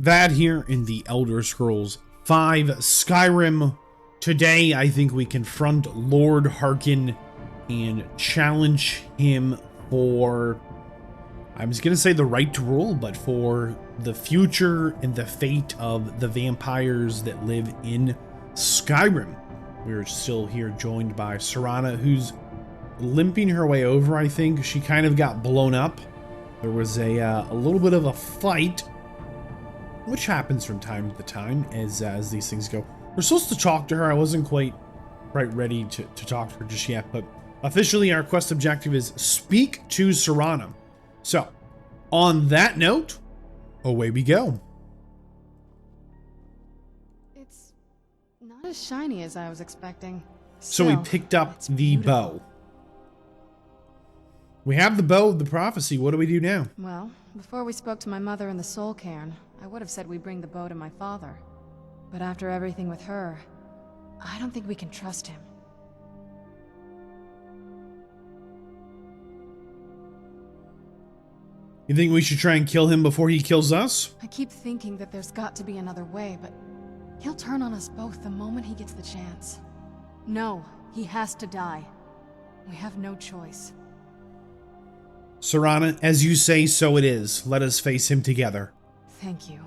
Vadd here in the Elder Scrolls V Skyrim. Today, I think we confront Lord Harkin and challenge him for, I was going to say the right to rule, but for the future and the fate of the vampires that live in Skyrim. We're still here joined by Serana, who's limping her way over, I think. She kind of got blown up. There was a little bit of a fight, which happens from time to time as these things go. We're supposed to talk to her. I wasn't quite ready to talk to her just yet, but officially our quest objective is speak to Serana. So, on that note, away we go. It's not as shiny as I was expecting. So we picked up the bow. We have the bow of the prophecy. What do we do now? Well, before we spoke to my mother in the soul cairn, I would have said we bring the bow to my father. But after everything with her, I don't think we can trust him. You think we should try and kill him before he kills us? I keep thinking that there's got to be another way, but he'll turn on us both the moment he gets the chance. No, he has to die. We have no choice. Serana, as you say, so it is. Let us face him together. Thank you.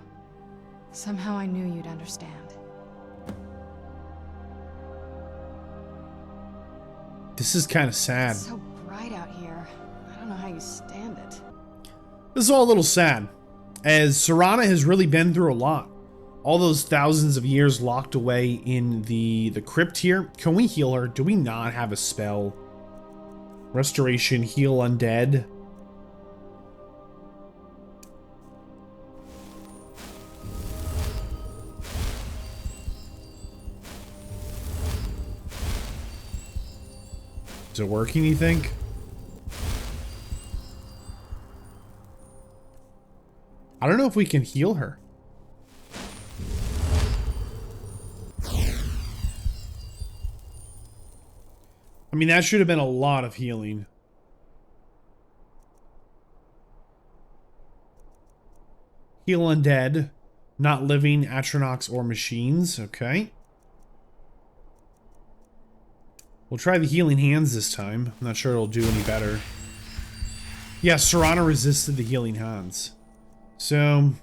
Somehow I knew you'd understand. This is kind of sad. It's so bright out here. I don't know how you stand it. This is all a little sad, as Serana has really been through a lot. All those thousands of years locked away in the crypt here. Can we heal her? Do we not have a spell? Restoration, heal undead. Is it working, you think? I don't know if we can heal her. I mean, that should have been a lot of healing. Heal undead, not living, Atronachs, or machines. Okay. We'll try the healing hands this time. I'm not sure it'll do any better. Yeah, Serana resisted the healing hands. So...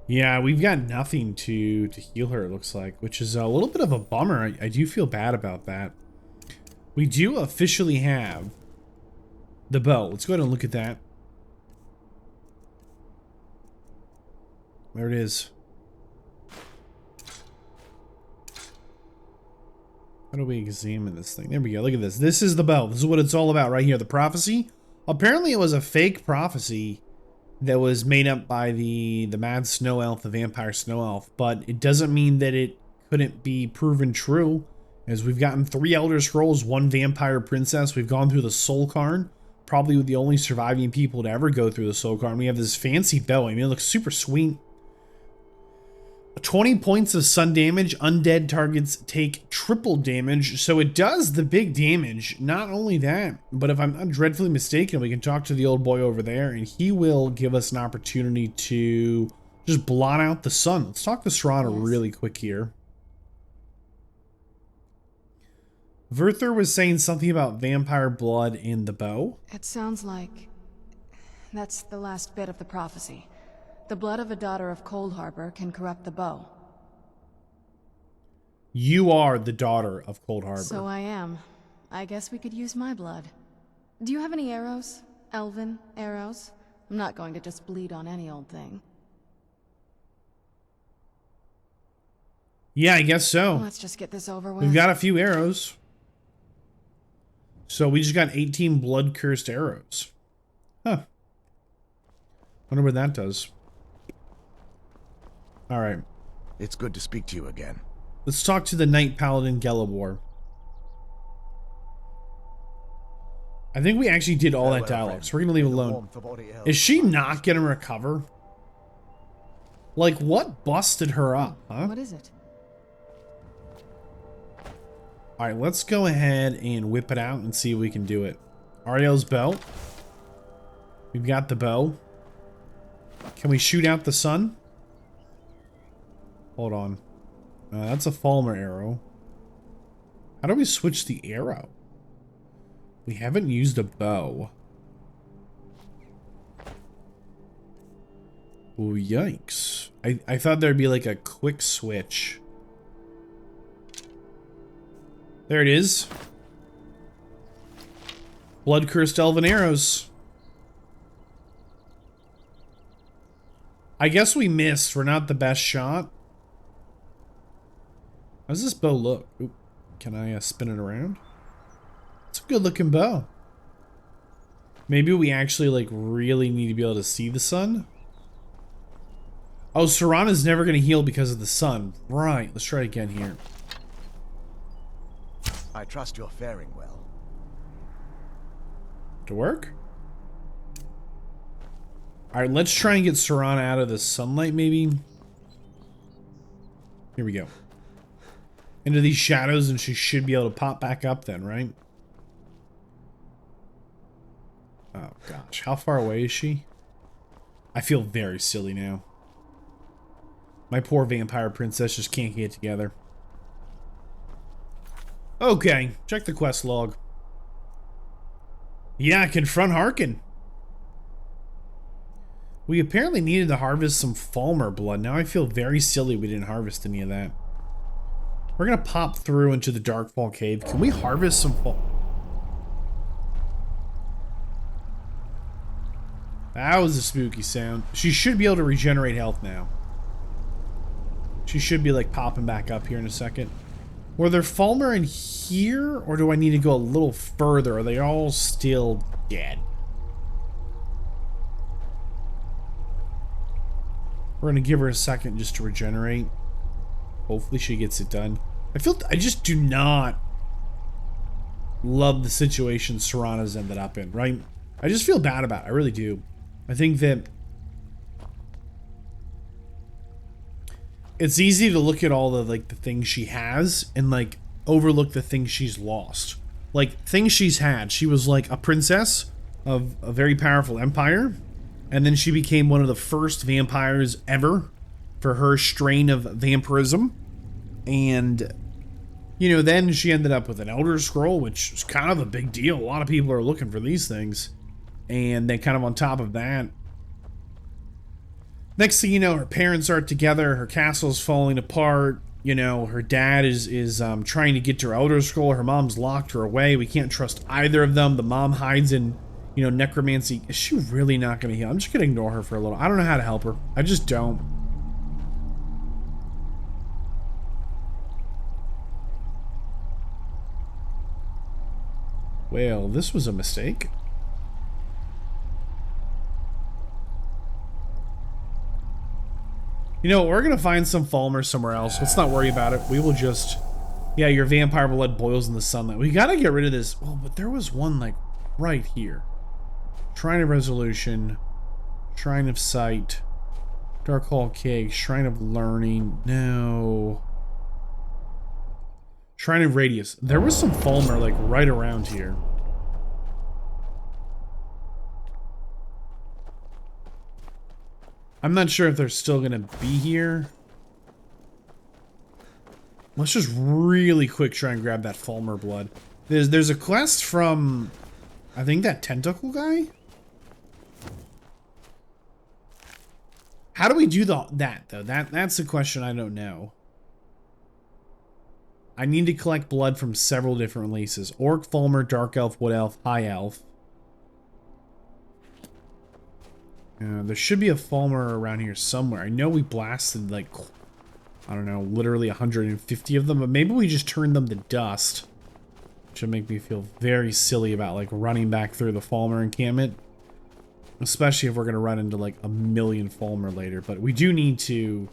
yeah, we've got nothing to heal her, it looks like, which is a little bit of a bummer. I do feel bad about that. We do officially have the bow. Let's go ahead and look at that. There it is. How do we examine this thing? There we go. Look at this. This is the bow. This is what it's all about right here. The prophecy. Apparently it was a fake prophecy that was made up by the mad snow elf, the vampire snow elf. But it doesn't mean that it couldn't be proven true, as we've gotten 3 Elder Scrolls, 1 vampire princess. We've gone through the soul cairn. Probably the only surviving people to ever go through the soul cairn. We have this fancy bow. I mean, it looks super sweet. 20 points of sun damage. Undead targets take triple damage, so it does the big damage. Not only that, but if I'm not dreadfully mistaken, we can talk to the old boy over there, and he will give us an opportunity to just blot out the sun. Let's talk to Serana really quick here. Verther was saying something about vampire blood in the bow. It sounds like that's the last bit of the prophecy. The blood of a daughter of Cold Harbor can corrupt the bow. You are the daughter of Cold Harbor. So I am. I guess we could use my blood. Do you have any arrows? Elven arrows? I'm not going to just bleed on any old thing. Yeah, I guess so. Let's just get this over with. We've got a few arrows. So we just got 18 blood-cursed arrows. Huh. Wonder what that does. Alright. It's good to speak to you again. Let's talk to the Knight Paladin Gelibor. I think we actually did all that dialogue, so we're gonna leave it alone. Is she not gonna recover? Like, what busted her up, huh? What is it? All right, let's go ahead and whip it out and see if we can do it. Ariel's bow. We've got the bow. Can we shoot out the sun? Hold on. That's a Falmer arrow. How do we switch the arrow? We haven't used a bow. Oh, yikes. I thought there'd be like a quick switch. There it is. Blood-cursed elven arrows. I guess we missed. We're not the best shot. How does this bow look? Oop. Can I spin it around? It's a good looking bow. Maybe we actually like really need to be able to see the sun. Oh, Serana's never going to heal because of the sun. Right, let's try again here. I trust you're faring well. To work? Alright, let's try and get Serana out of the sunlight, maybe. Here we go. Into these shadows, and she should be able to pop back up then, right? Oh, gosh. How far away is she? I feel very silly now. My poor vampire princess just can't get it together. Okay, check the quest log. Yeah, confront Harkin. We apparently needed to harvest some Falmer blood. Now I feel very silly we didn't harvest any of that. We're gonna pop through into the Darkfall Cave. Can we harvest some That was a spooky sound. She should be able to regenerate health now. She should be like popping back up here in a second. Were there Falmer in here, or do I need to go a little further? Are they all still dead? We're gonna give her a second just to regenerate. Hopefully she gets it done. I just do not love the situation Serana's ended up in, right? I just feel bad about it. I really do. I think that it's easy to look at all the like the things she has and like overlook the things she's lost. Like things she's had. She was like a princess of a very powerful empire, and then she became one of the first vampires ever for her strain of vampirism. And you know, then she ended up with an Elder Scroll, which is kind of a big deal. A lot of people are looking for these things. And then kind of on top of that, next thing you know, her parents aren't together, her castle's falling apart, you know, her dad is trying to get to her Elder Scroll, her mom's locked her away, we can't trust either of them, the mom hides in, you know, necromancy. Is she really not going to heal? I'm just going to ignore her for a little. I don't know how to help her. I just don't. Well, this was a mistake. You know, we're going to find some Falmer somewhere else. Let's not worry about it. We will just... Yeah, your vampire blood boils in the sunlight. We got to get rid of this. Oh, but there was one, like, right here. Shrine of Resolution. Shrine of Sight. Dark Hall Cave. Shrine of Learning. No. Shrine of Radius. There was some Falmer, like, right around here. I'm not sure if they're still gonna be here. Let's just really quick try and grab that Falmer blood. There's a quest from, I think, that tentacle guy? How do we do that though? That's a question I don't know. I need to collect blood from several different releases. Orc, Falmer, Dark Elf, Wood Elf, High Elf. There should be a Falmer around here somewhere. I know we blasted, like, I don't know, literally 150 of them, but maybe we just turned them to dust. Which would make me feel very silly about, like, running back through the Falmer encampment. Especially if we're going to run into, like, a million Falmer later. But we do need to...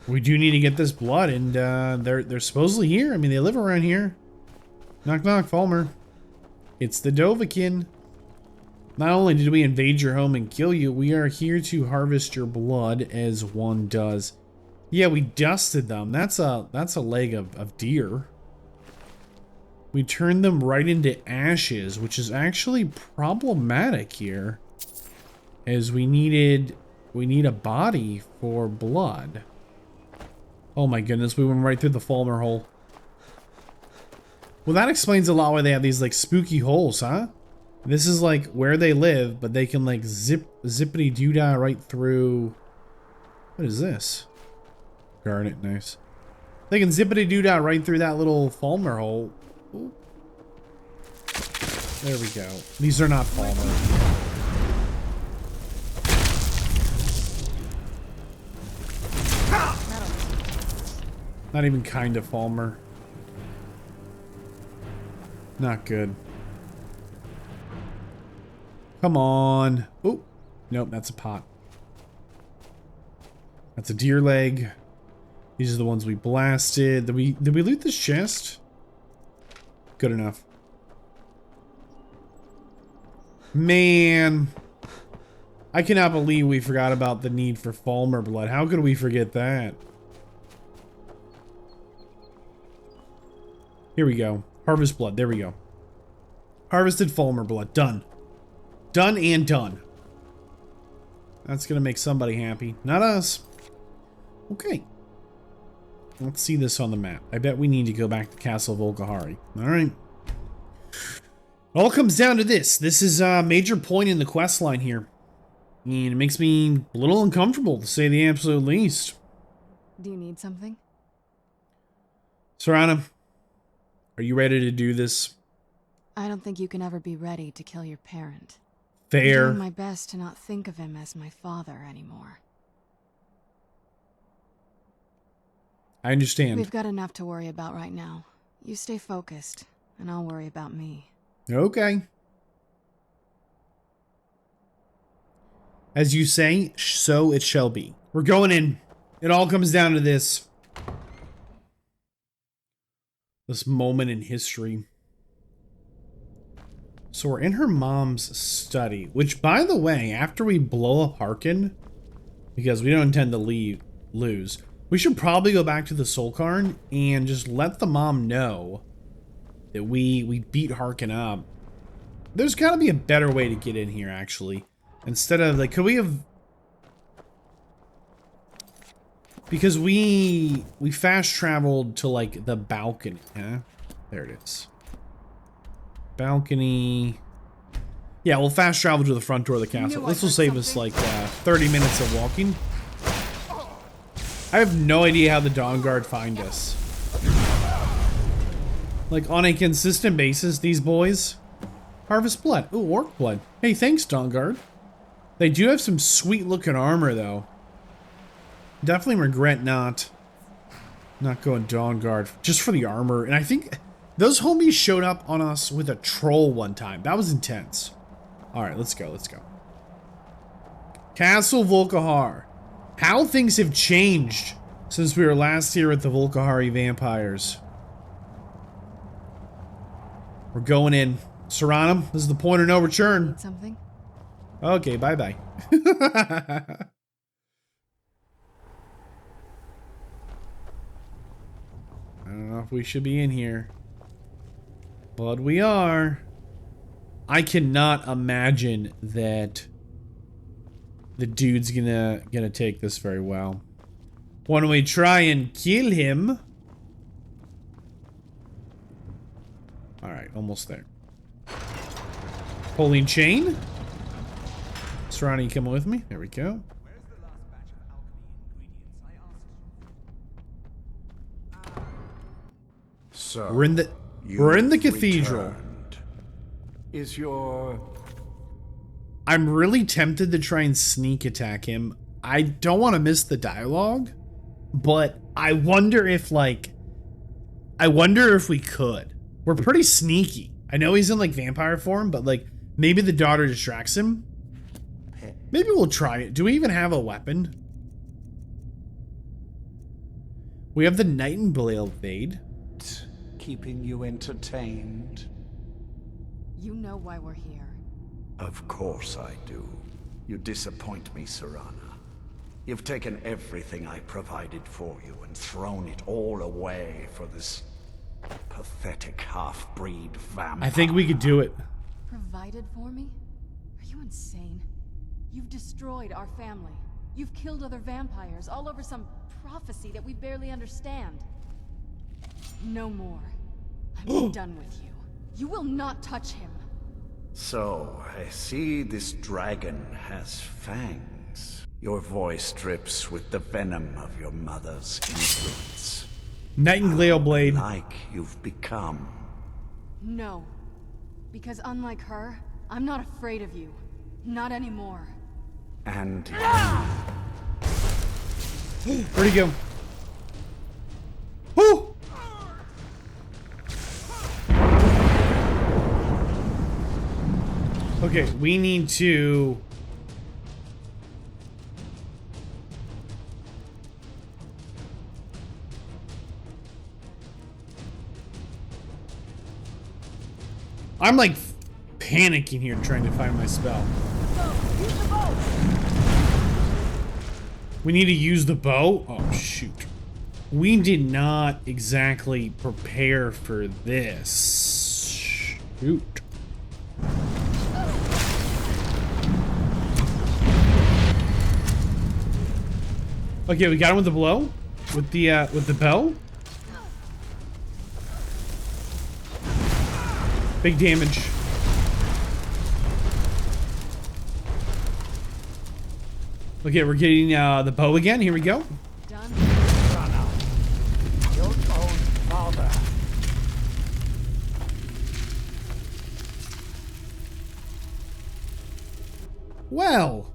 We do need to get this blood, and they're supposedly here. I mean, they live around here. Knock, knock, Falmer. It's the Dovahkiin. Not only did we invade your home and kill you, we are here to harvest your blood as one does. Yeah, we dusted them. That's a leg of deer. We turned them right into ashes, which is actually problematic here. As we need a body for blood. Oh my goodness, we went right through the Falmer hole. Well, that explains a lot why they have these like spooky holes, huh? This is like where they live, but they can like zippity doodah right through. What is this? Garnet, nice. They can zippity doodah right through that little Falmer hole. Ooh. There we go. These are not Falmer. Not even kind of Falmer. Not good. Come on. Oh, nope, that's a pot. That's a deer leg. These are the ones we blasted. Did we loot this chest? Good enough. Man. I cannot believe we forgot about the need for Falmer blood. How could we forget that? Here we go. Harvest blood. There we go. Harvested Falmer blood. Done. Done and done. That's gonna make somebody happy. Not us. Okay. Let's see this on the map. I bet we need to go back to Castle Volkihar. Alright. It all comes down to this. This is a major point in the quest line here. And it makes me a little uncomfortable, to say the absolute least. Do you need something? Serana, are you ready to do this? I don't think you can ever be ready to kill your parent. Fair. I'm doing my best to not think of him as my father anymore. I understand. We've got enough to worry about right now. You stay focused, and I'll worry about me. Okay. As you say, so it shall be. We're going in. It all comes down to this. This moment in history. So we're in her mom's study, which, by the way, after we blow up Harkin, because we don't intend to lose, we should probably go back to the Soul Cairn and just let the mom know that we beat Harkin up. There's got to be a better way to get in here, actually. Instead of, like, could we have... Because we fast traveled to, like, the balcony, huh? There it is. Balcony. Yeah, we'll fast travel to the front door of the castle. This will save us, like, 30 minutes of walking. I have no idea how the Dawn Guard find us. Like, on a consistent basis, these boys... Harvest blood. Ooh, orc blood. Hey, thanks, Dawn Guard. They do have some sweet-looking armor, though. Definitely regret not going Dawn Guard just for the armor. And I think those homies showed up on us with a troll one time. That was intense. All right, let's go. Let's go. Castle Volkihar. How things have changed since we were last here at the Volkihari Vampires. We're going in. Serana, this is the point of no return. Need something? Okay, bye-bye. I don't know if we should be in here. But we are. I cannot imagine that the dude's gonna take this very well. Why don't we try and kill him? Alright, almost there. Pulling chain. Serana, you coming with me? There we go. So We're in the cathedral. returned. Is your... I'm really tempted to try and sneak attack him. I don't want to miss the dialogue, but I wonder if we could. We're pretty sneaky. I know he's in like vampire form, but like maybe the daughter distracts him. Maybe we'll try it. Do we even have a weapon? We have the Nightingale Blade. Keeping you entertained? You know why we're here. Of course I do. You disappoint me, Serana. You've taken everything I provided for you and thrown it all away for this pathetic half-breed vampire. I think we could do it. Provided for me? Are you insane? You've destroyed our family. You've killed other vampires all over some prophecy that we barely understand. No more. I'm done with you. You will not touch him. So, I see this dragon has fangs. Your voice drips with the venom of your mother's influence. Nightingale blade. Like you've become. No. Because unlike her, I'm not afraid of you. Not anymore. And Where'd he go? Woo! Okay, we need to... I'm like panicking here trying to find my spell. We need to use the bow? Oh, shoot. We did not exactly prepare for this. Shoot. Okay, we got him with the blow? With the bow? Big damage. Okay, we're getting the bow again. Here we go. Done. Your own father. Well.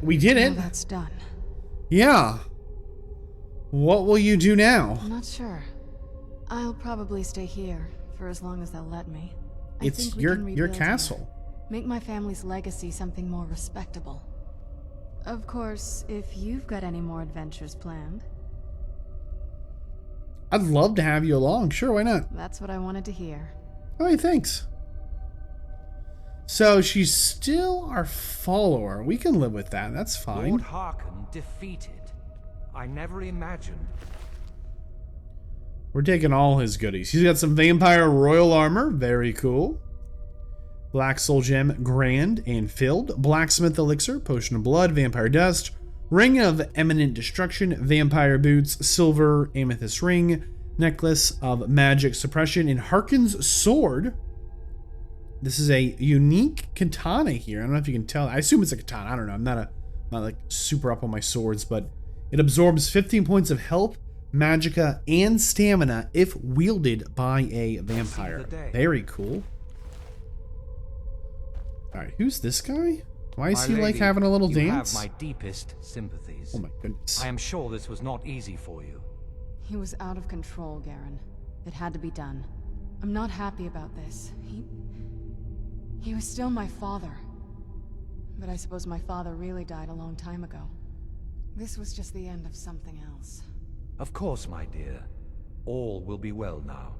We did it. Now that's done. Yeah. What will you do now? I'm not sure. I'll probably stay here for as long as they'll let me. I It's think we your can rebuild here. castle. Make my family's legacy something more respectable. Of course, if you've got any more adventures planned. I'd love to have you along. Sure, why not? That's what I wanted to hear. Oh, hey, thanks. So she's still our follower. We can live with that. That's fine. Lord Harkon defeated. I never imagined. We're taking all his goodies. He's got some vampire royal armor. Very cool. Black soul gem, grand and filled. Blacksmith elixir, potion of blood, vampire dust, ring of eminent destruction, vampire boots, silver amethyst ring, necklace of magic suppression, and Harkon's sword. This is a unique katana here. I don't know if you can tell. I assume it's a katana. I don't know. I'm not like super up on my swords, but it absorbs 15 points of health, magicka, and stamina if wielded by a vampire. Very cool. Alright, who's this guy? Why is he like having a little dance? You have my deepest sympathies. Oh my goodness. I am sure this was not easy for you. He was out of control, Garen. It had to be done. I'm not happy about this. He was still my father. But I suppose my father really died a long time ago. This was just the end of something else. Of course, my dear. All will be well now.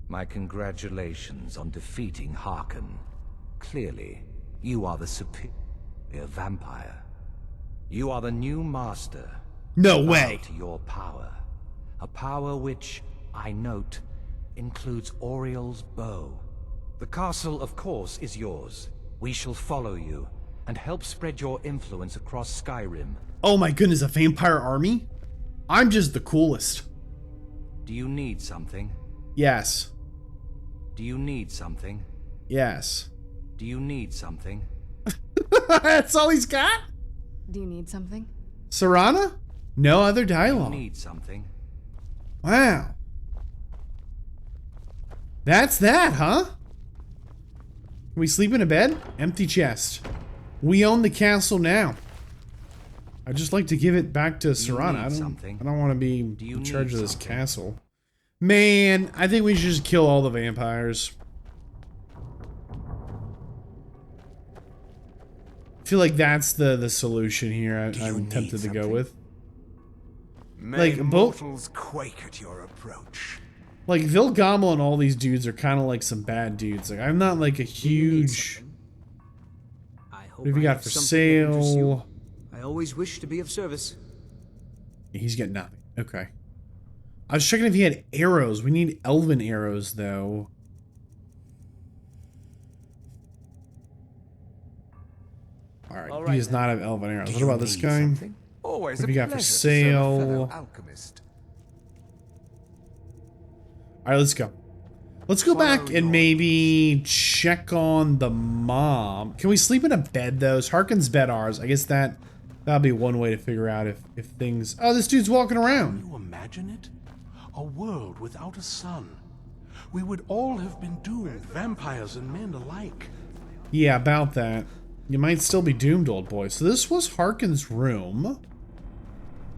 My congratulations on defeating Harkon. Clearly, you are the superior vampire. You are the new master. No Bow way. to your power. A power which, I note, includes Oriel's bow. The castle, of course, is yours. We shall follow you, and help spread your influence across Skyrim. Oh my goodness, a vampire army? I'm just the coolest. Do you need something? Yes. Do you need something? Yes. Do you need something? That's all he's got? Do you need something? Serana? No other Do you dialogue. need something? Wow. That's that, huh? Can we sleep in a bed? Empty chest. We own the castle now. I'd just like to give it back to Serana. I don't want to be in charge of this castle. Man, I think we should just kill all the vampires. I feel like that's the solution here. I'm tempted to go with. May Like, mortals quake at your approach. Like, Vilgamel and all these dudes are kind of like some bad dudes. Like, I'm not like a huge... What have you got for sale? I always wish to be of service. He's getting nothing. Okay. I was checking if he had arrows. We need elven arrows, though. All right, he does not have elven arrows. What about this guy? Always What have a you got for pleasure to serve a fellow sale? alchemist. All right, let's go. Let's go back and maybe check on the mom. Can we sleep in a bed, though? Is Harkin's bed ours? I guess that'll be one way to figure out if things... Oh, this dude's walking around. Can you imagine it? A world without a sun. We would all have been doomed, vampires and men alike. Yeah, about that. You might still be doomed, old boy. So this was Harkin's room.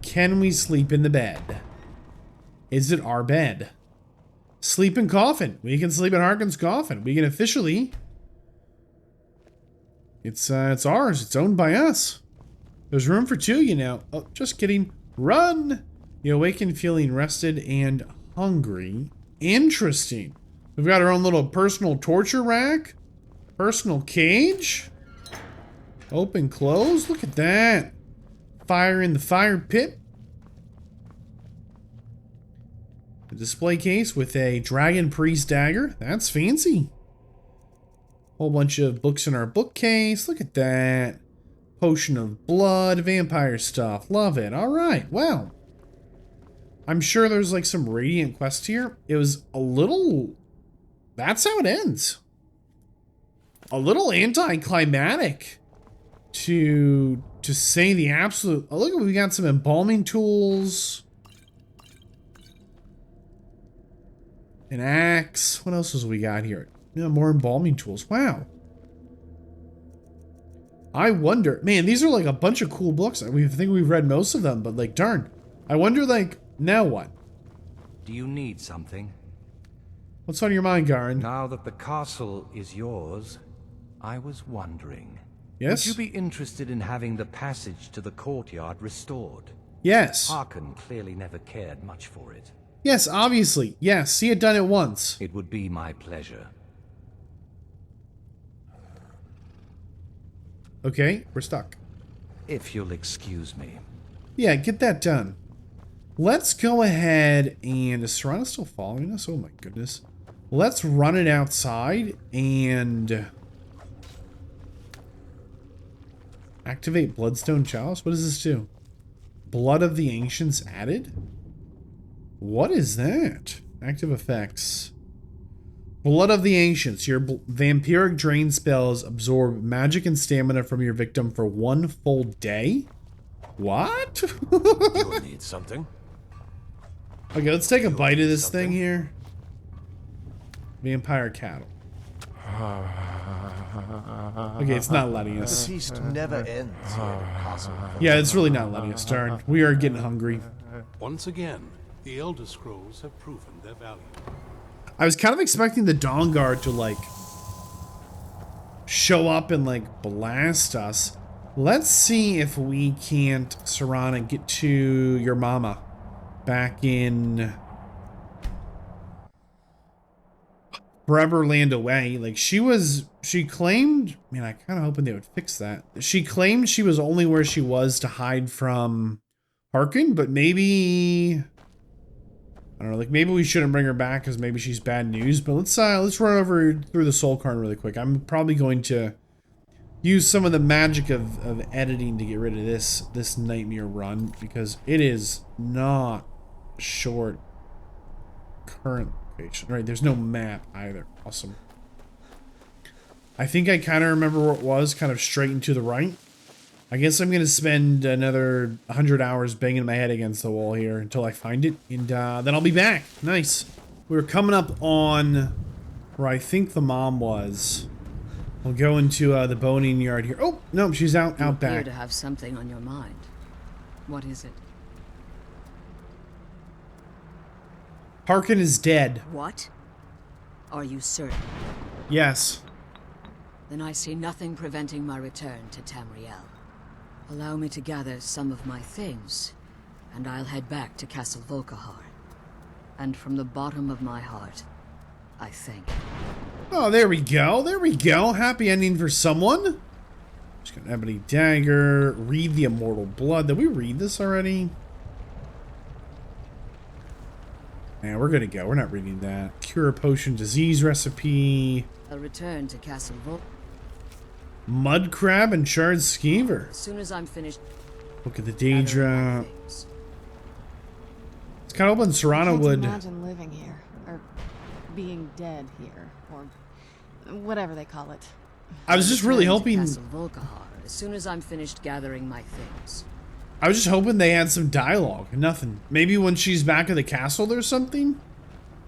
Can we sleep in the bed? Is it our bed? Sleep in coffin. We can sleep in Harkin's coffin. We can officially... It's ours. It's owned by us. There's room for two, you know. Oh, just kidding. Run! You awaken feeling rested and hungry. Interesting. We've got our own little personal torture rack. Personal cage. Open, close. Look at that. Fire in the fire pit. A display case with a dragon priest dagger. That's fancy. Whole bunch of books in our bookcase. Look at that. Potion of blood, vampire stuff. Love it. All right. Well, I'm sure there's like some radiant quest here. It was a little... That's how it ends. A little anticlimactic. To say the absolute... Oh, look, we got some embalming tools. An axe. What else has we got here? Yeah, more embalming tools. Wow. I wonder... Man, these are like a bunch of cool books. I think we've read most of them, but like, darn. I wonder, like, now what? Do you need something? What's on your mind, Garin? Now that the castle is yours, I was wondering... Yes? Would you be interested in having the passage to the courtyard restored? Yes. Harkin clearly never cared much for it. Yes, obviously. Yes, he had done it once. It would be my pleasure. Okay, we're stuck. If you'll excuse me. Yeah, get that done. Let's go ahead and... Is Serana still following us? Oh my goodness. Let's run it outside and... Activate Bloodstone Chalice? What does this do? Blood of the Ancients added? What is that? Active effects. Blood of the Ancients. Your vampiric drain spells absorb magic and stamina from your victim for 1 full day? What? You'll need something. Okay, let's take a bite of this thing here. Vampire cattle. Okay, it's not letting The us. feast never ends here at Castle. Yeah, it's really not letting us, darn. We are getting hungry. Once again, the Elder Scrolls have proven their value. I was kind of expecting the Dawn Guard to, like, show up and, like, blast us. Let's see if we can't, Serana, get to your mama back in Forever Land Away. Like, she claimed, man, I kind of hoping they would fix that. She claimed she was only where she was to hide from Harkin, but maybe... I don't know, like maybe we shouldn't bring her back because maybe she's bad news, but let's run over through the soul card really quick. I'm probably going to use some of the magic of editing to get rid of this nightmare run because it is not short current location. Right, there's no map either. Awesome. I think I kind of remember where it was, kind of straight and to the right. I guess I'm going to spend another 100 hours banging my head against the wall here until I find it, and then I'll be back. Nice. We're coming up on where I think the mom was. We'll go into the boning yard here. Oh, no, she's out You back. appear to have something on your mind. What is it? Harkin is dead. What? Are you certain? Yes. Then I see nothing preventing my return to Tamriel. Allow me to gather some of my things, and I'll head back to Castle Volkihar. And from the bottom of my heart, I thank you. Oh, there we go. There we go. Happy ending for someone. She's got an ebony dagger. Read the immortal blood. Did we read this already? Yeah, we're gonna go. We're not reading that. Cure a potion disease recipe. I'll return to Castle Volkihar Mud crab and charred skeever. as soon as I'm finished. Look at the gathering Daedra. my things. It's kind of hoping Serana Can't would. imagine living here, or being dead here, or whatever they call it. I was just really Return to hoping. Castle Volkihar as soon as I'm finished gathering my things. I was just hoping they had some dialogue. Nothing. Maybe when she's back at the castle there's something?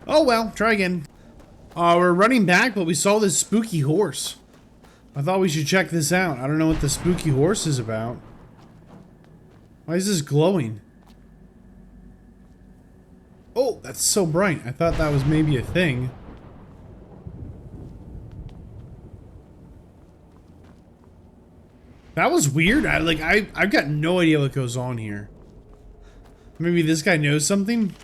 Oh well, try again. We're running back, but we saw this spooky horse. I thought we should check this out. I don't know what the spooky horse is about. Why is this glowing? Oh, that's so bright. I thought that was maybe a thing. That was weird. I've got no idea what goes on here. Maybe this guy knows something?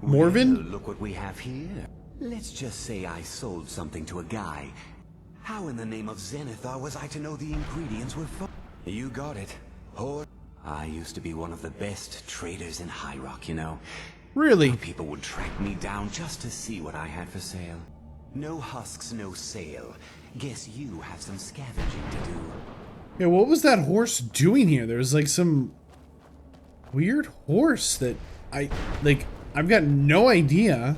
Morven? Well, look what we have here. Let's just say I sold something to a guy. How in the name of Zenithar was I to know the ingredients were for? You got it. Or I used to be one of the best traders in High Rock, you know. Really? People would track me down just to see what I had for sale. No husks, no sale. Guess you have some scavenging to do. Yeah, what was that horse doing here? There was like some weird horse that I've got no idea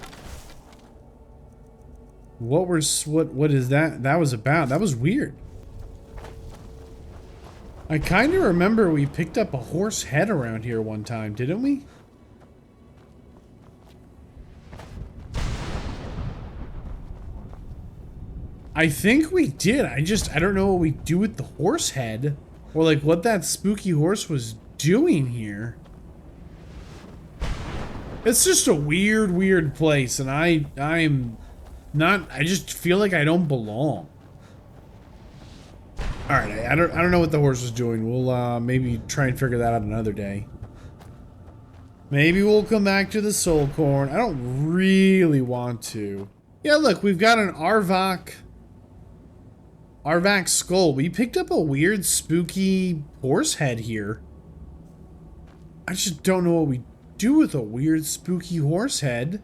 what is that was about. That was weird. I kind of remember we picked up a horse head around here one time, didn't we? I think we did. I don't know what we do with the horse head, or like what that spooky horse was doing here. It's just a weird place, and I just feel like I don't belong. All right, I don't know what the horse was doing. We'll maybe try and figure that out another day. Maybe we'll come back to the soul corn. I don't really want to. Yeah, look, we've got an Arvak skull. We picked up a weird, spooky horse head here. I just don't know what we do with a weird, spooky horse head.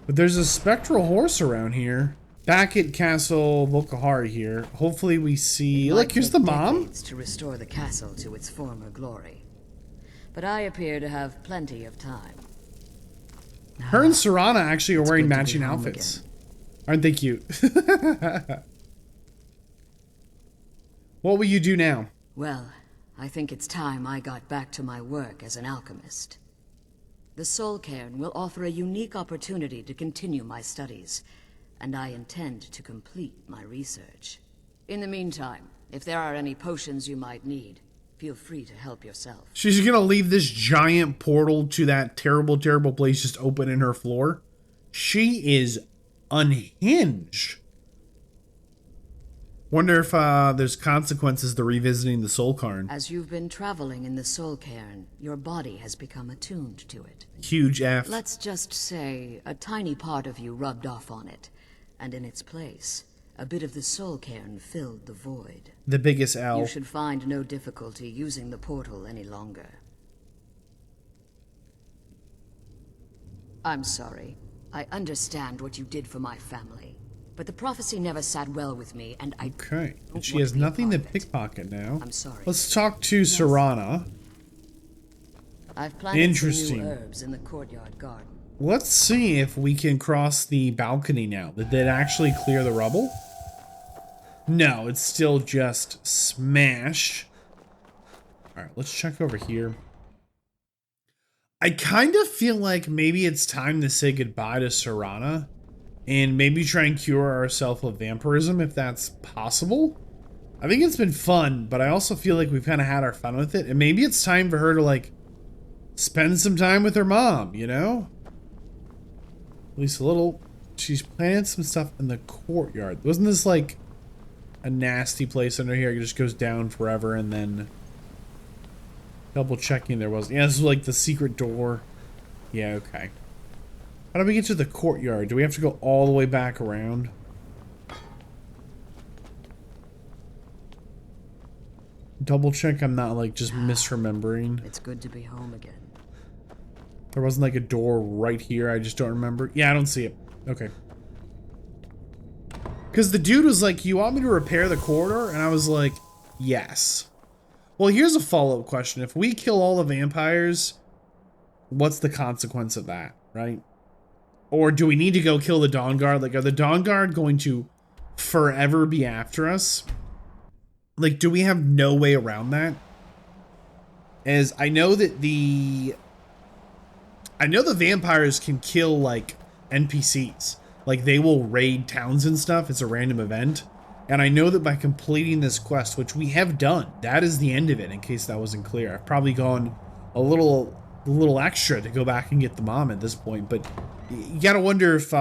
But there's a spectral horse around here. Back at Castle Volkihar here. Hopefully we see... Look, here's the mom. To restore the castle to its former glory. But I appear to have plenty of time. Her and Serana actually are wearing good to be matching home outfits. again. Aren't they cute? What will you do now? Well, I think it's time I got back to my work as an alchemist. The Soul Cairn will offer a unique opportunity to continue my studies, and I intend to complete my research. In the meantime, if there are any potions you might need, feel free to help yourself. She's gonna leave this giant portal to that terrible place just open in her floor. She is unhinged. Wonder if there's consequences to revisiting the Soul Cairn. As you've been traveling in the Soul Cairn, your body has become attuned to it. Huge F. Let's just say a tiny part of you rubbed off on it, and in its place, a bit of the Soul Cairn filled the void. The biggest L. You should find no difficulty using the portal any longer. I'm sorry. I understand what you did for my family. But the prophecy never sat well with me, and I... Okay. And she has nothing to pickpocket now. I'm sorry. Let's talk to Serana. I've planted Interesting. some new herbs in the courtyard garden. Let's see if we can cross the balcony now. Did it actually clear the rubble? No, it's still just smash. Alright, let's check over here. I kind of feel like maybe it's time to say goodbye to Serana. And maybe try and cure ourselves of vampirism if that's possible. I think it's been fun, but I also feel like we've kind of had our fun with it. And maybe it's time for her to, like, spend some time with her mom, you know? At least a little. She's planted some stuff in the courtyard. Wasn't this, like, a nasty place under here? It just goes down forever and then... Double checking there was... Yeah, this is like the secret door. Yeah, okay. How do we get to the courtyard? Do we have to go all the way back around? double check I'm not like just misremembering. It's good to be home again. There wasn't like a door right here. I just don't remember. Yeah, I don't see it. Okay. Because the dude was like, you want me to repair the corridor? And I was like, yes. Well, here's a follow-up question. If we kill all the vampires, what's the consequence of that, right? Or do we need to go kill the Dawn Guard? Like, are the Dawn Guard going to forever be after us? Like, do we have no way around that? As I know that the vampires can kill, like, NPCs. Like, they will raid towns and stuff. It's a random event. And I know that by completing this quest, which we have done, that is the end of it, in case that wasn't clear. I've probably gone a little extra to go back and get the mom at this point. But you gotta wonder if,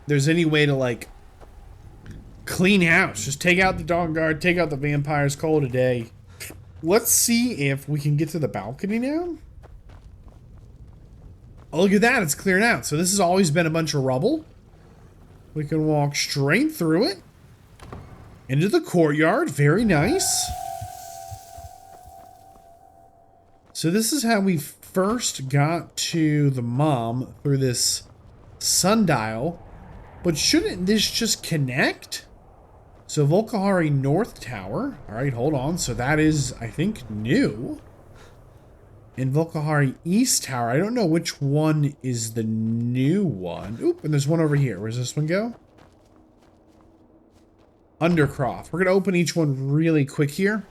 there's any way to, like, clean house. Just take out the Dawn Guard, take out the vampires, call it a day. Let's see if we can get to the balcony now. Oh, look at that. It's clearing out. So this has always been a bunch of rubble. We can walk straight through it. Into the courtyard. Very nice. So this is how we first got to the mom through this sundial. But shouldn't this just connect? So Volkihar North Tower. Alright, hold on. So that is, I think, new. And Volkihar East Tower. I don't know which one is the new one. Oop, and there's one over here. Where's this one go? Undercroft. We're going to open each one really quick here.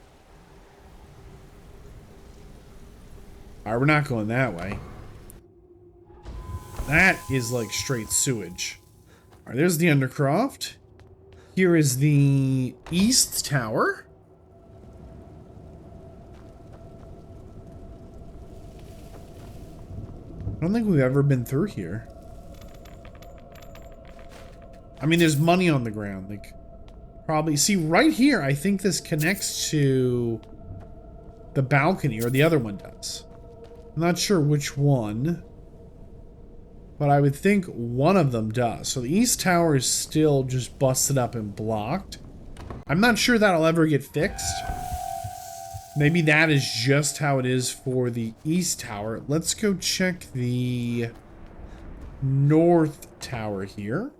Alright, we're not going that way. That is like straight sewage. Alright, there's the Undercroft. Here is the East Tower. I don't think we've ever been through here. I mean, there's money on the ground. Like, probably... See, right here, I think this connects to the balcony, or the other one does. I'm not sure which one. But I would think one of them does. So the East Tower is still just busted up and blocked. I'm not sure that'll ever get fixed. Maybe that is just how it is for the East Tower. Let's go check the North Tower here.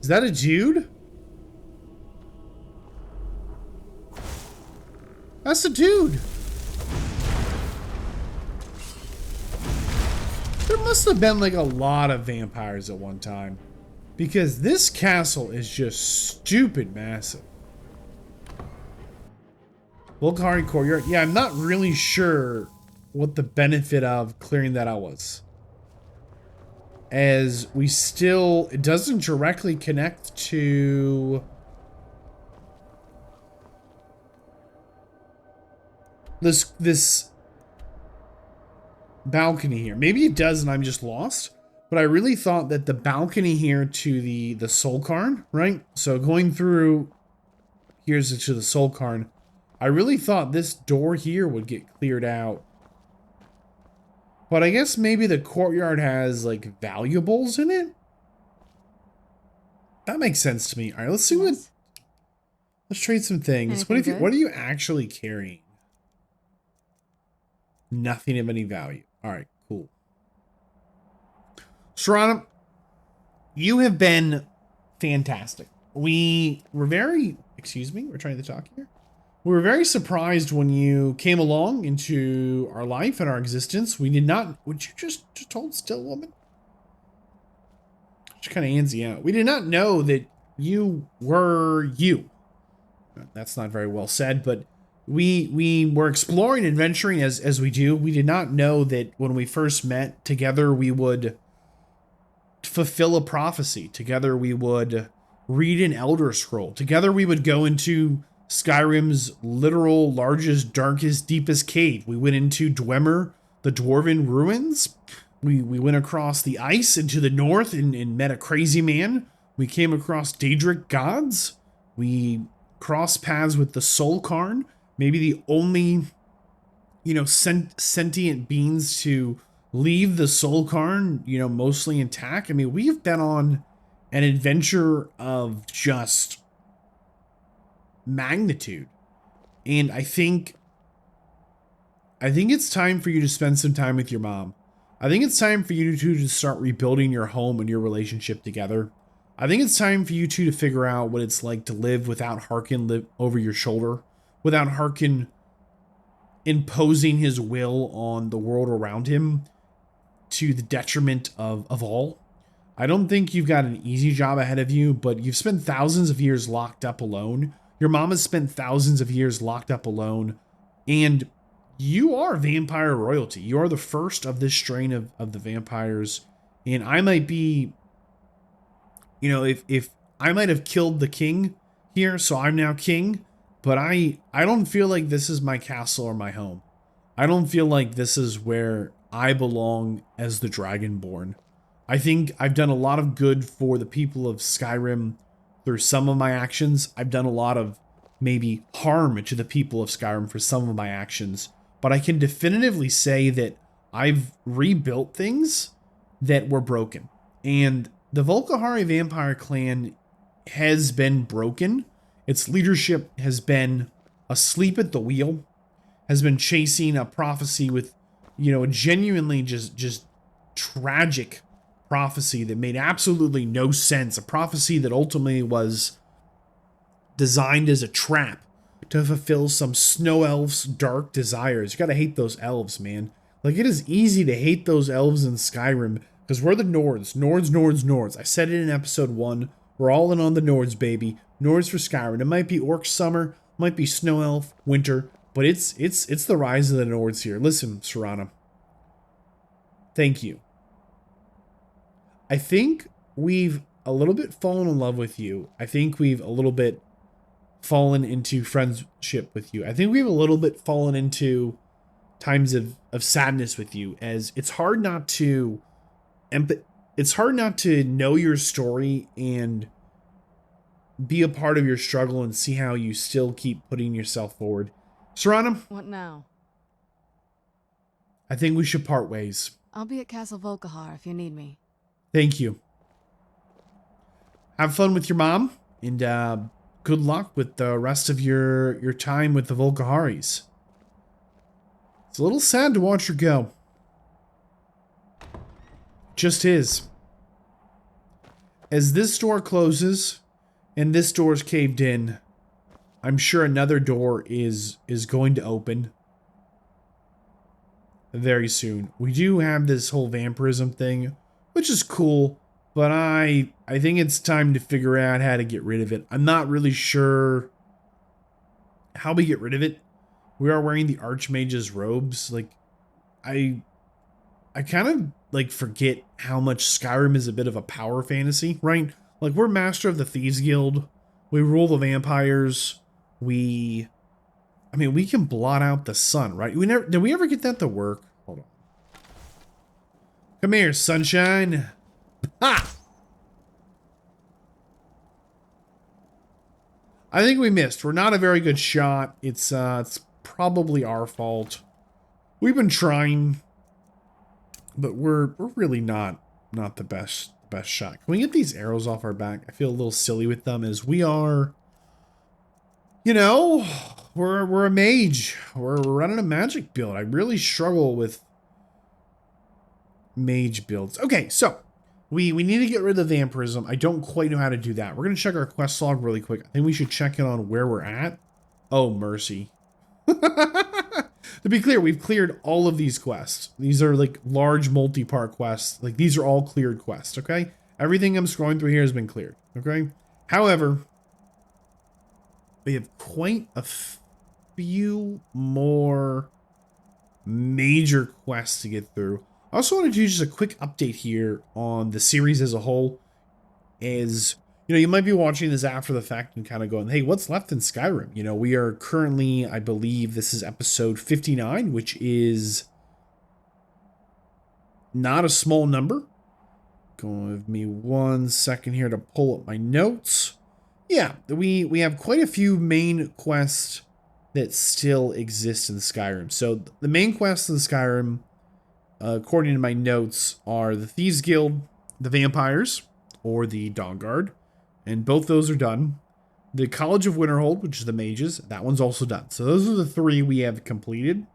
Is that a dude? That's a dude. There must have been like a lot of vampires at one time, because this castle is just stupid massive. Volkihar Courtyard. Yeah, I'm not really sure what the benefit of clearing that out was. As we still, it doesn't directly connect to this balcony here. Maybe it does and I'm just lost, but I really thought that the balcony here to the Soul Cairn, right? So going through here's to the Soul Cairn, I really thought this door here would get cleared out. But I guess maybe the courtyard has like valuables in it. That makes sense to me. All right, let's see what. Let's trade some things. What are you actually carrying? Nothing of any value. All right, cool. Serrano, you have been fantastic. We were very, excuse me, we're trying to talk here. We were very surprised when you came along into our life and our existence. We did not, would you just hold still, woman? Just kind of antsy out. We did not know that you were you. That's not very well said, but we were exploring, adventuring as we do. We did not know that when we first met together, we would fulfill a prophecy. Together, we would read an Elder Scroll. Together, we would go into Skyrim's literal largest, darkest, deepest cave. We went into Dwemer, the Dwarven ruins. We went across the ice into the north and met a crazy man. We came across Daedric gods. We crossed paths with the Soul Cairn. Maybe the only sentient beings to leave the Soul Cairn, mostly intact. I mean, we've been on an adventure of just magnitude. And I think it's time for you to spend some time with your mom. I think it's time for you two to start rebuilding your home and your relationship together. I think it's time for you two to figure out what it's like to live without Harkin live over your shoulder, without Harkin imposing his will on the world around him to the detriment of all. I don't think you've got an easy job ahead of you, but you've spent thousands of years locked up alone. Your mom has spent thousands of years locked up alone, and you are vampire royalty. You are the first of this strain of the vampires, and I might be, if I might have killed the king here, so I'm now king, but I don't feel like this is my castle or my home. I don't feel like this is where I belong as the Dragonborn. I think I've done a lot of good for the people of Skyrim through some of my actions. I've done a lot of maybe harm to the people of Skyrim for some of my actions. But I can definitively say that I've rebuilt things that were broken. And the Volkihar vampire clan has been broken. Its leadership has been asleep at the wheel, has been chasing a prophecy with, a genuinely just tragic prophecy that made absolutely no sense. A prophecy that ultimately was designed as a trap to fulfill some snow elves' dark desires. You gotta hate those elves, man. Like, it is easy to hate those elves in Skyrim because we're the Nords. Nords. I said it in episode 1. We're all in on the Nords, baby. Nords for Skyrim. It might be Orc summer, might be snow elf winter, but it's the rise of the Nords here. Listen, Serana. Thank you. I think we've a little bit fallen in love with you. I think we've a little bit fallen into friendship with you. I think we've a little bit fallen into times of sadness with you, as it's hard not to know your story and be a part of your struggle and see how you still keep putting yourself forward. Serana? What now? I think we should part ways. I'll be at Castle Volkihar if you need me. Thank you. Have fun with your mom, and good luck with the rest of your time with the Volkiharis. It's a little sad to watch her go. Just is. As this door closes and this door's caved in, I'm sure another door is going to open very soon. We do have this whole vampirism thing, which is cool, but I think it's time to figure out how to get rid of it. I'm not really sure how we get rid of it. We are wearing the Archmage's robes. Like, I kind of like forget how much Skyrim is a bit of a power fantasy, right? Like, we're Master of the Thieves Guild. We rule the vampires. We can blot out the sun, right? Did we ever get that to work? Hold on. Come here, sunshine. Ha! I think we missed. We're not a very good shot. It's probably our fault. We've been trying, but we're really not the best shot. Can we get these arrows off our back? I feel a little silly with them, as we are, we're a mage. We're running a magic build. I really struggle with mage builds. Okay, so we need to get rid of the vampirism. I don't quite know how to do that. We're going to check our quest log really quick. I think we should check in on where we're at. Oh, mercy. To be clear, we've cleared all of these quests. These are like large multi-part quests. Like, these are all cleared quests, okay? Everything I'm scrolling through here has been cleared, okay? However, we have quite a few more major quests to get through. I also want to do just a quick update here on the series as a whole. As you might be watching this after the fact and kind of going, hey, what's left in Skyrim? We are currently, I believe this is episode 59, which is not a small number. Give me 1 second here to pull up my notes. Yeah, we have quite a few main quests that still exist in Skyrim. So the main quests in Skyrim, according to my notes, are the Thieves Guild, the Vampires, or the Dawnguard, and both those are done. The College of Winterhold, which is the Mages, that one's also done. So those are the 3 we have completed.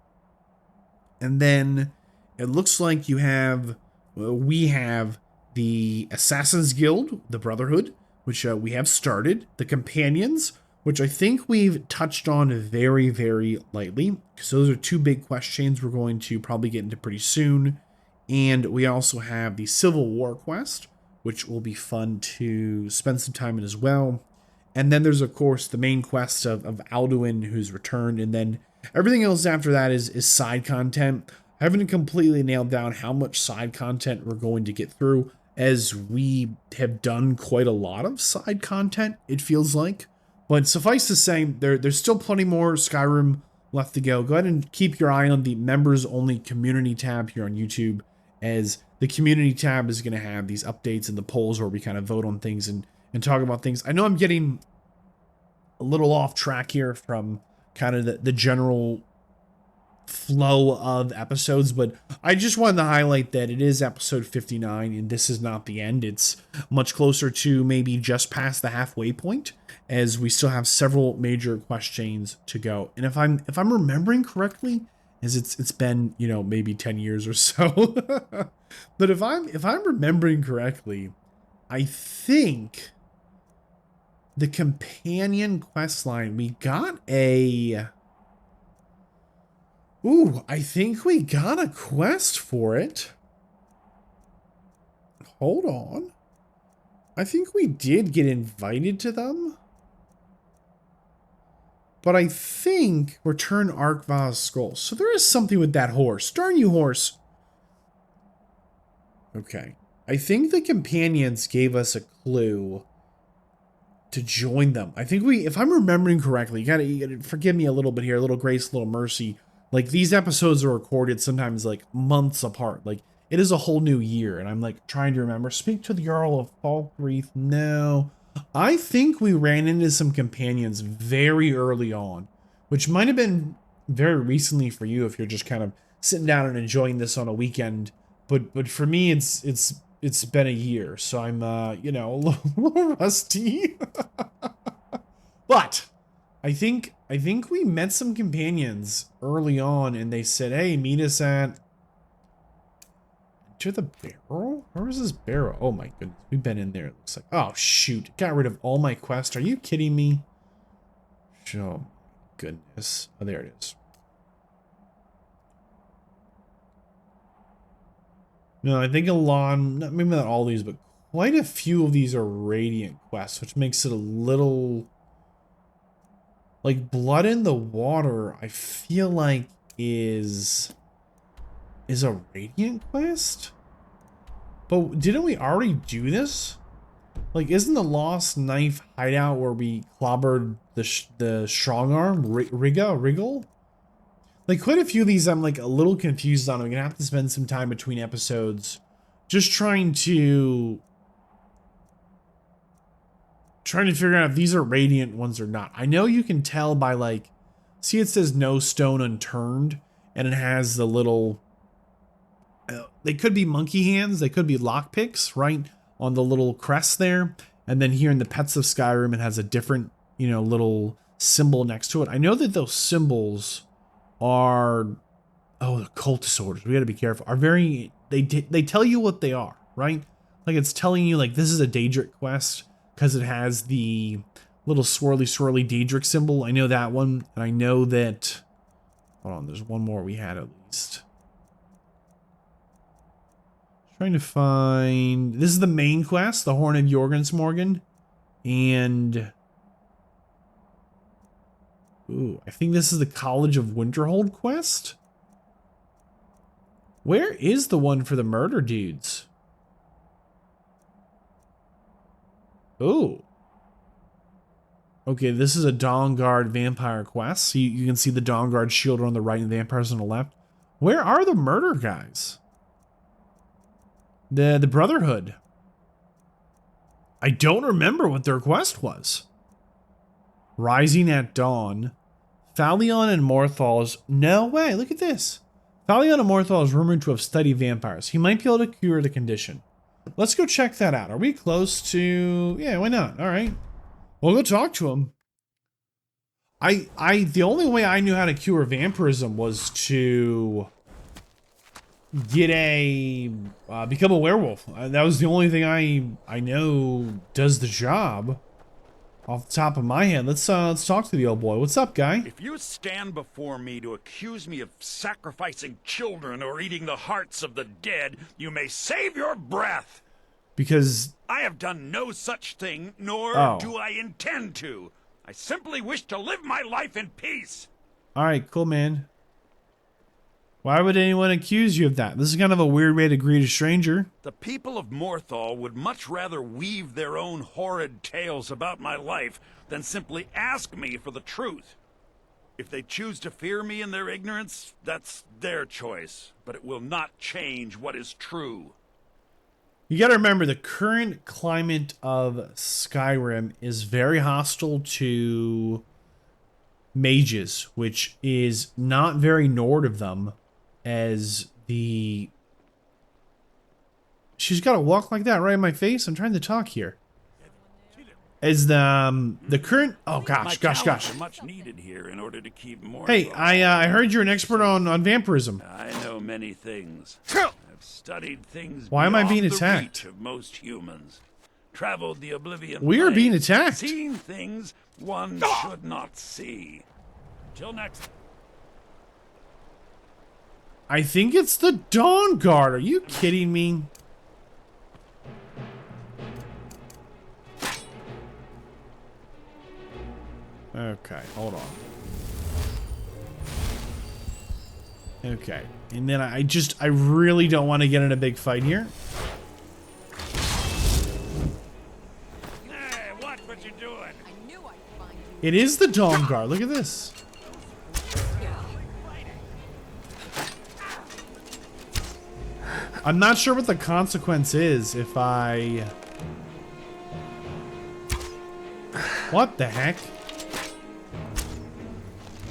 And then it looks like we have the Assassin's Guild, the Brotherhood, which we have started. The Companions, which I think we've touched on very, very lightly, because those are 2 big quest chains we're going to probably get into pretty soon. And we also have the Civil War quest, which will be fun to spend some time in as well. And then there's, of course, the main quest of Alduin, who's returned. And then everything else after that is side content. I haven't completely nailed down how much side content we're going to get through, as we have done quite a lot of side content, it feels like. But suffice to say, there's still plenty more Skyrim left to go. Go ahead and keep your eye on the members-only community tab here on YouTube, as the community tab is going to have these updates and the polls where we kind of vote on things and talk about things. I know I'm getting a little off track here from kind of the general flow of episodes, but I just wanted to highlight that it is episode 59 and this is not the end. It's much closer to maybe just past the halfway point, as we still have several major quest chains to go. And if I'm remembering correctly, as it's been, you know, maybe 10 years or so, but if I'm remembering correctly, I think the companion quest line, we got a... Ooh, I think we got a quest for it. Hold on. I think we did get invited to them. But I think return Arkvaz's skull. So there is something with that horse. Darn you, horse. Okay. I think the companions gave us a clue to join them. I think if I'm remembering correctly, you gotta forgive me a little bit here, a little grace, a little mercy. Like, these episodes are recorded sometimes like months apart. Like, it is a whole new year, and I'm like trying to remember. Speak to the Jarl of Falkreath. No. I think we ran into some companions very early on, which might have been very recently for you if you're just kind of sitting down and enjoying this on a weekend. But for me, it's been a year, so I'm you know, a little rusty. But I think we met some companions early on, and they said, "Hey, meet us at to the barrel." Where is this barrel? Oh my goodness, we've been in there. It looks like, oh shoot, got rid of all my quests. Are you kidding me? Oh goodness. Oh, there it is. No, I think maybe not all these, but quite a few of these are radiant quests, which makes it a little... Like, Blood in the Water, I feel like is a radiant quest? But didn't we already do this? Like, isn't the Lost Knife hideout where we clobbered the strong arm? Wriggle? Like, quite a few of these I'm like a little confused on. I'm gonna have to spend some time between episodes just trying to figure out if these are radiant ones or not. I know you can tell by, like, see, it says no stone unturned, and it has the little, they could be monkey hands, they could be lockpicks, right, on the little crest there. And then here in the Pets of Skyrim, it has a different, you know, little symbol next to it. I know that those symbols are, oh, the cultist orders, we gotta be careful, are very, they tell you what they are, right? Like, it's telling you, like, this is a Daedric quest, because it has the little swirly Daedric symbol. I know that one, and I know that... Hold on, there's one more we had at least. Trying to find... This is the main quest, the Horned Jorgensmorgen. And... Ooh, I think this is the College of Winterhold quest? Where is the one for the murder dudes? Oh. Okay, this is a Dawnguard vampire quest. So you can see the Dawnguard shield on the right and the vampires on the left. Where are the murder guys? The Brotherhood. I don't remember what their quest was. Rising at dawn. Thalion and Morthal is... No way, look at this. Thalion and Morthal is rumored to have studied vampires. He might be able to cure the condition. Let's go check that out. Are we close to... Yeah, why not? All right. We'll go talk to him. The only way I knew how to cure vampirism was to get become a werewolf. That was the only thing I know does the job. Off the top of my head, let's talk to the old boy. What's up, guy? If you stand before me to accuse me of sacrificing children or eating the hearts of the dead, you may save your breath. Because I have done no such thing, nor do I intend to. I simply wish to live my life in peace. All right, cool, man. Why would anyone accuse you of that? This is kind of a weird way to greet a stranger. The people of Morthal would much rather weave their own horrid tales about my life than simply ask me for the truth. If they choose to fear me in their ignorance, that's their choice, but it will not change what is true. You gotta remember, the current climate of Skyrim is very hostile to mages, which is not very Nord of them. As the... She's got to walk like that right in my face. I'm trying to talk here. As the current... Oh, gosh. Are much needed here in order to keep more... Hey, I heard you're an expert on vampirism. I know many things. I've studied things Why am I being beyond attacked? the reach of most humans. Traveled the Oblivion We are Plains, being attacked. Seen things one should not see. Till next... I think it's the Dawn Guard. Are you kidding me? Okay, hold on. Okay, and then I really don't want to get in a big fight here. Hey, watch what you're doing. I knew I'd find you. It is the Dawn Guard. Look at this. I'm not sure what the consequence is if I... What the heck?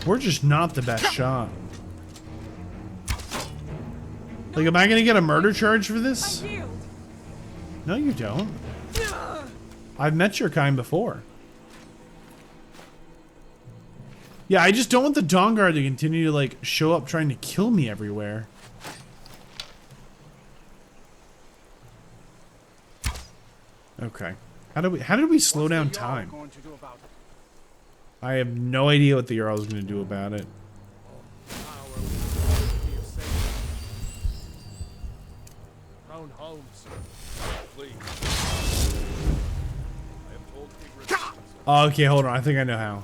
We're just not the best shot. Like, am I gonna get a murder charge for this? No, you don't. I've met your kind before. Yeah, I just don't want the Dawn Guard to continue to, like, show up trying to kill me everywhere. Okay. How did we slow down time? I have no idea what the Jarl is going to do about it. Okay, hold on. I think I know how.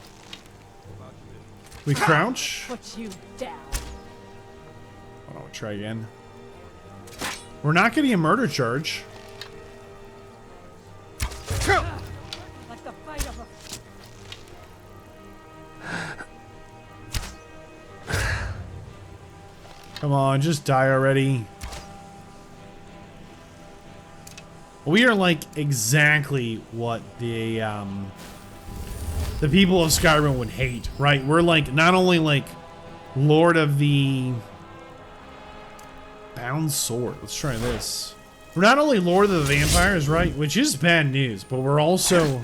We crouch. Put you down. Hold on, we'll try again. We're not getting a murder charge. Like the fight of a... Come on, just die already. We are like exactly what the people of Skyrim would hate, right? We're like not only like Lord of the Bound Sword. Let's try this. We're not only Lord of the Vampires, right? Which is bad news, but we're also...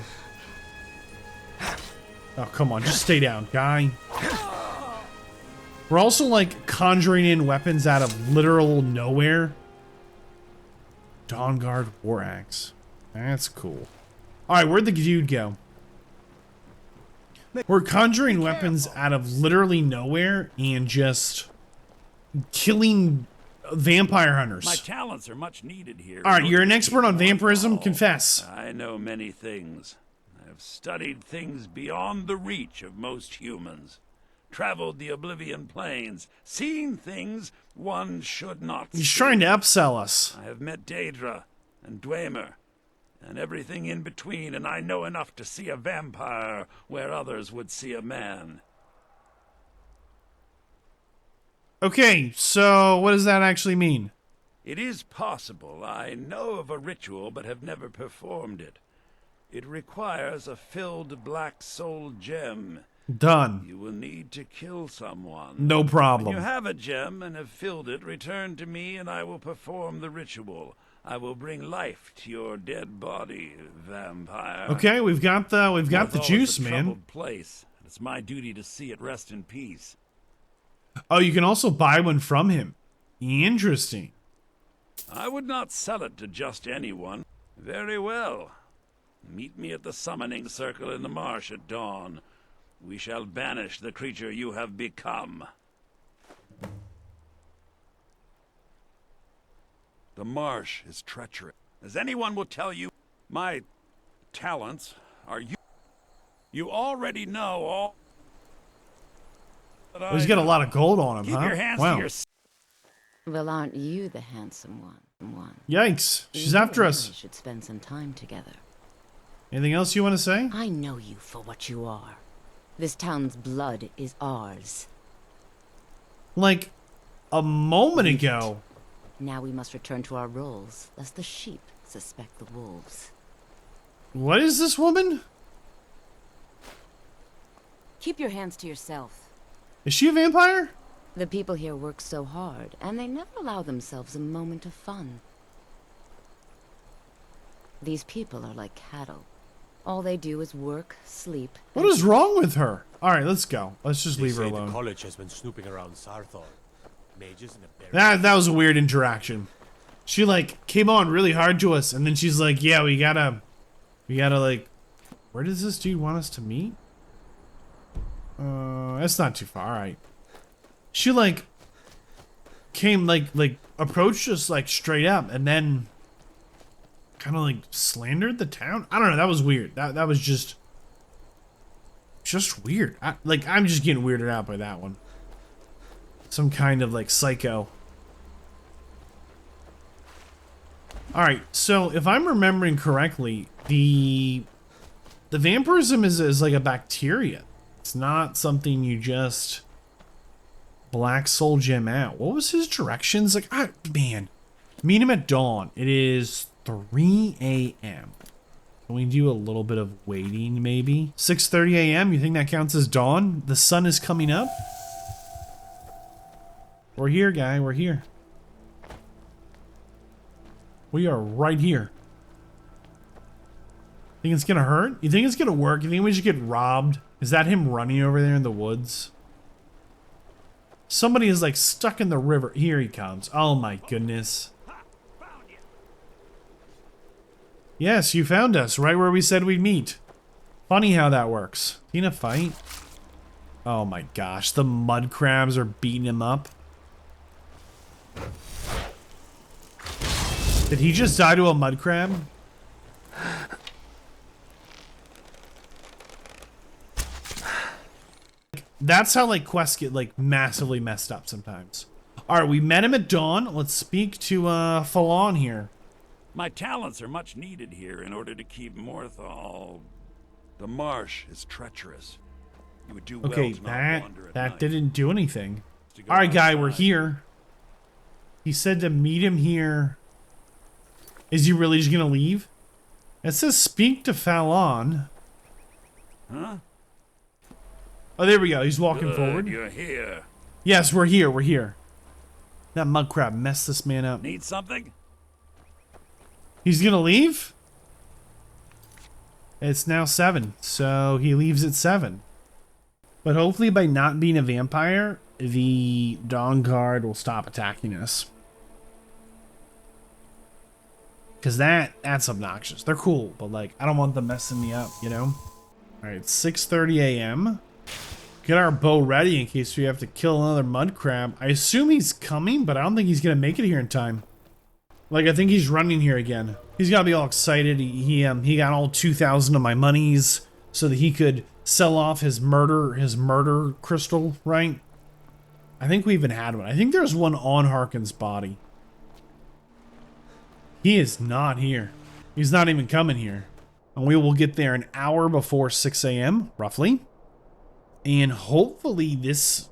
Oh, come on, just stay down, guy. We're also like conjuring in weapons out of literal nowhere. Dawn Guard War Axe. That's cool. Alright, where'd the dude go? We're conjuring weapons out of literally nowhere and just killing vampire hunters. My talents are much needed here. Alright, you're an expert on vampirism? Confess. I know many things. I have studied things beyond the reach of most humans. Traveled the Oblivion Plains, seen things one should not see. He's trying to upsell us. I have met Daedra and Dwemer and everything in between, and I know enough to see a vampire where others would see a man. Okay, so what does that actually mean? It is possible. I know of a ritual, but have never performed it. It requires a filled black soul gem, Done. You will need to kill someone. No When problem. you have a gem and have filled it, return to me and I will perform the ritual. I will bring life to your dead body, vampire. Okay, we've got the juice, man. Troubled place. It's my duty to see it rest in peace. Oh, you can also buy one from him. Interesting. I would not sell it to just anyone. Very well. Meet me at the summoning circle in the marsh at dawn. We shall banish the creature you have become. The marsh is treacherous. As anyone will tell you, my talents are you. You already know all that Well, he's got a lot of gold on him, Keep huh? your hands Wow. to your Well, aren't you the handsome one? Yikes. She's You after and us. I should spend some time together. Anything else you want to say? I know you for what you are. This town's blood is ours. Like, a moment ago. Now we must return to our roles, lest the sheep suspect the wolves. What is this woman? Keep your hands to yourself. Is she a vampire? The people here work so hard, and they never allow themselves a moment of fun. These people are like cattle. All they do is work, sleep. What is wrong with her? Alright, let's go. Let's just leave her The alone. college has been snooping around Sarthor. Mages and a That was a weird interaction. She like came on really hard to us, and then she's like, "Yeah, we gotta like, where does this dude want us to meet?" That's not too far. All right. She like came like approached us like straight up, and then kind of like slandered the town. I don't know. That was weird. That was just weird. I'm just getting weirded out by that one. Some kind of like psycho. Alright, so if I'm remembering correctly, the vampirism is like a bacteria. It's not something you just black soul gem out. What was his directions? Like, man, meet him at dawn. It is 3 a.m. Can we do a little bit of waiting, maybe? 6:30 a.m., you think that counts as dawn? The sun is coming up? We're here, guy. We're here. We are right here. Think it's gonna hurt? You think it's gonna work? You think we should get robbed? Is that him running over there in the woods? Somebody is like stuck in the river. Here he comes. Oh my goodness. Yes, you found us right where we said we'd meet. Funny how that works. In a fight? Oh my gosh, the mud crabs are beating him up. Did he just die to a mud crab? That's how like quests get like massively messed up sometimes. Alright, we met him at dawn. Let's speak to Falon here. My talents are much needed here in order to keep Morthal. The marsh is treacherous. You would do well Okay, to not wander at that night. didn't do anything. Alright, guy, we're here. He said to meet him here. Is he really just gonna leave? It says speak to Falon. Huh? Oh, there we go. He's walking Good, forward. You're here. Yes, we're here. We're here. That mud crab messed this man up. Need something? He's gonna leave? It's now 7, so he leaves at 7. But hopefully by not being a vampire, the Dawn Guard will stop attacking us. Because that's obnoxious. They're cool, but like, I don't want them messing me up, you know? Alright, 6:30 a.m. Get our bow ready in case we have to kill another mud crab. I assume he's coming, but I don't think he's gonna make it here in time. Like, I think he's running here again. He's gotta be all excited. He got all 2,000 of my monies so that he could sell off his murder crystal, right? I think we even had one. I think there's one on Harkin's body. He is not here. He's not even coming here. And we will get there an hour before 6 a.m., roughly. And hopefully this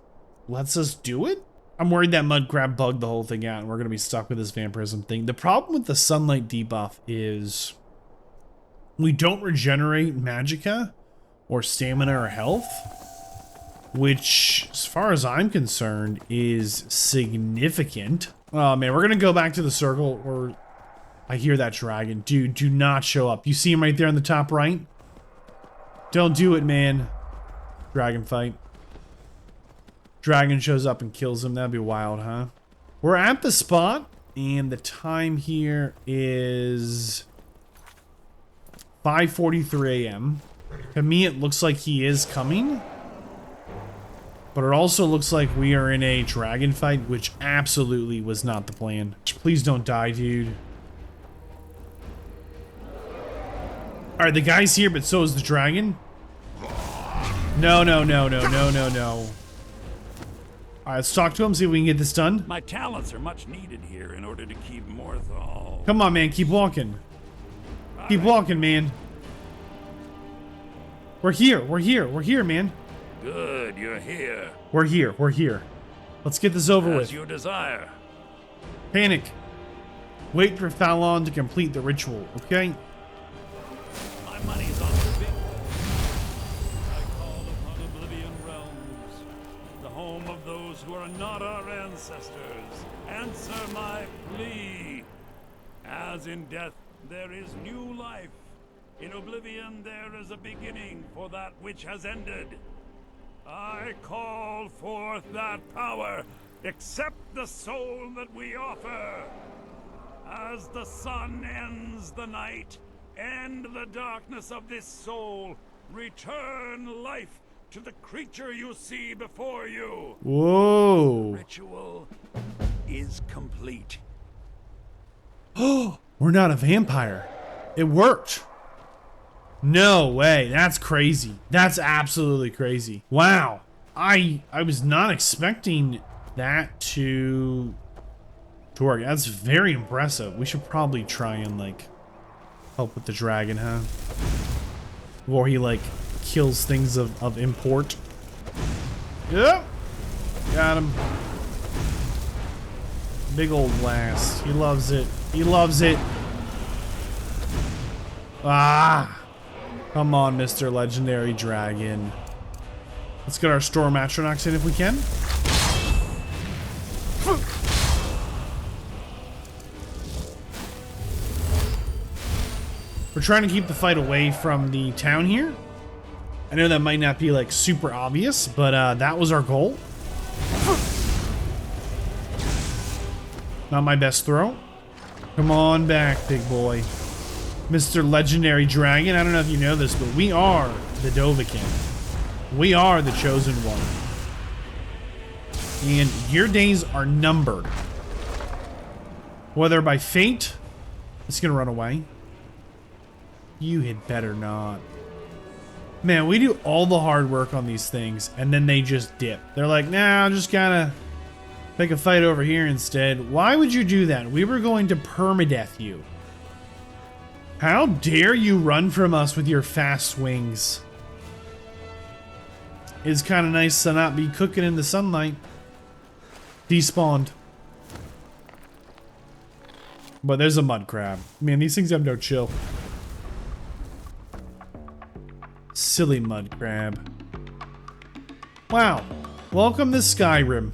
lets us do it. I'm worried that mud crab bugged the whole thing out and we're going to be stuck with this vampirism thing. The problem with the sunlight debuff is we don't regenerate magicka or stamina or health. which, as far as I'm concerned, is significant. Oh man, we're gonna go back to the circle, or I hear that dragon. Dude, do not show up. You see him right there in the top right? Don't do it, man. Dragon fight. Dragon shows up and kills him. That'd be wild, huh? We're at the spot, and the time here is 5:43 a.m. To me, it looks like he is coming. But it also looks like we are in a dragon fight, which absolutely was not the plan. Please don't die, dude. Alright, the guy's here, but so is the dragon. No, no, no, no, no, no, no. Alright, let's talk to him, see if we can get this done. My talents are much needed here in order to keep Morthal. Come on, man, keep walking. Keep walking, man. We're here, we're here, we're here, man. Good, you're here. We're here, we're here. Let's get this over with. As you desire. Panic. Wait for Fallon to complete the ritual, okay? My money's on the big. I call upon Oblivion Realms, the home of those who are not our ancestors. Answer my plea. As in death, there is new life. In Oblivion, there is a beginning for that which has ended. I call forth that power. Accept the soul that we offer. As the sun ends the night, end the darkness of this soul. Return life to the creature you see before you. Whoa. Ritual is complete. Oh, we're not a vampire. It worked. No way. That's crazy. That's absolutely crazy. Wow. I was not expecting that to work. That's very impressive. We should probably try and like help with the dragon, huh? Or he like kills things of import. Yep. Got him. Big old blast. He loves it. He loves it. Ah. Come on, Mr. Legendary Dragon. Let's get our Storm Atronachs in if we can. We're trying to keep the fight away from the town here. I know that might not be like super obvious, but that was our goal. Not my best throw. Come on back, big boy. Mr. Legendary Dragon, I don't know if you know this, but we are the Dovahkiin. We are the Chosen One. And your days are numbered. Whether by fate, it's gonna run away. You had better not. Man, we do all the hard work on these things, and then they just dip. They're like, nah, I'm just gonna pick a fight over here instead. Why would you do that? We were going to permadeath you. How dare you run from us with your fast wings? It's kind of nice to not be cooking in the sunlight. Despawned. But there's a mud crab. Man, these things have no chill. Silly mud crab. Wow. Welcome to Skyrim.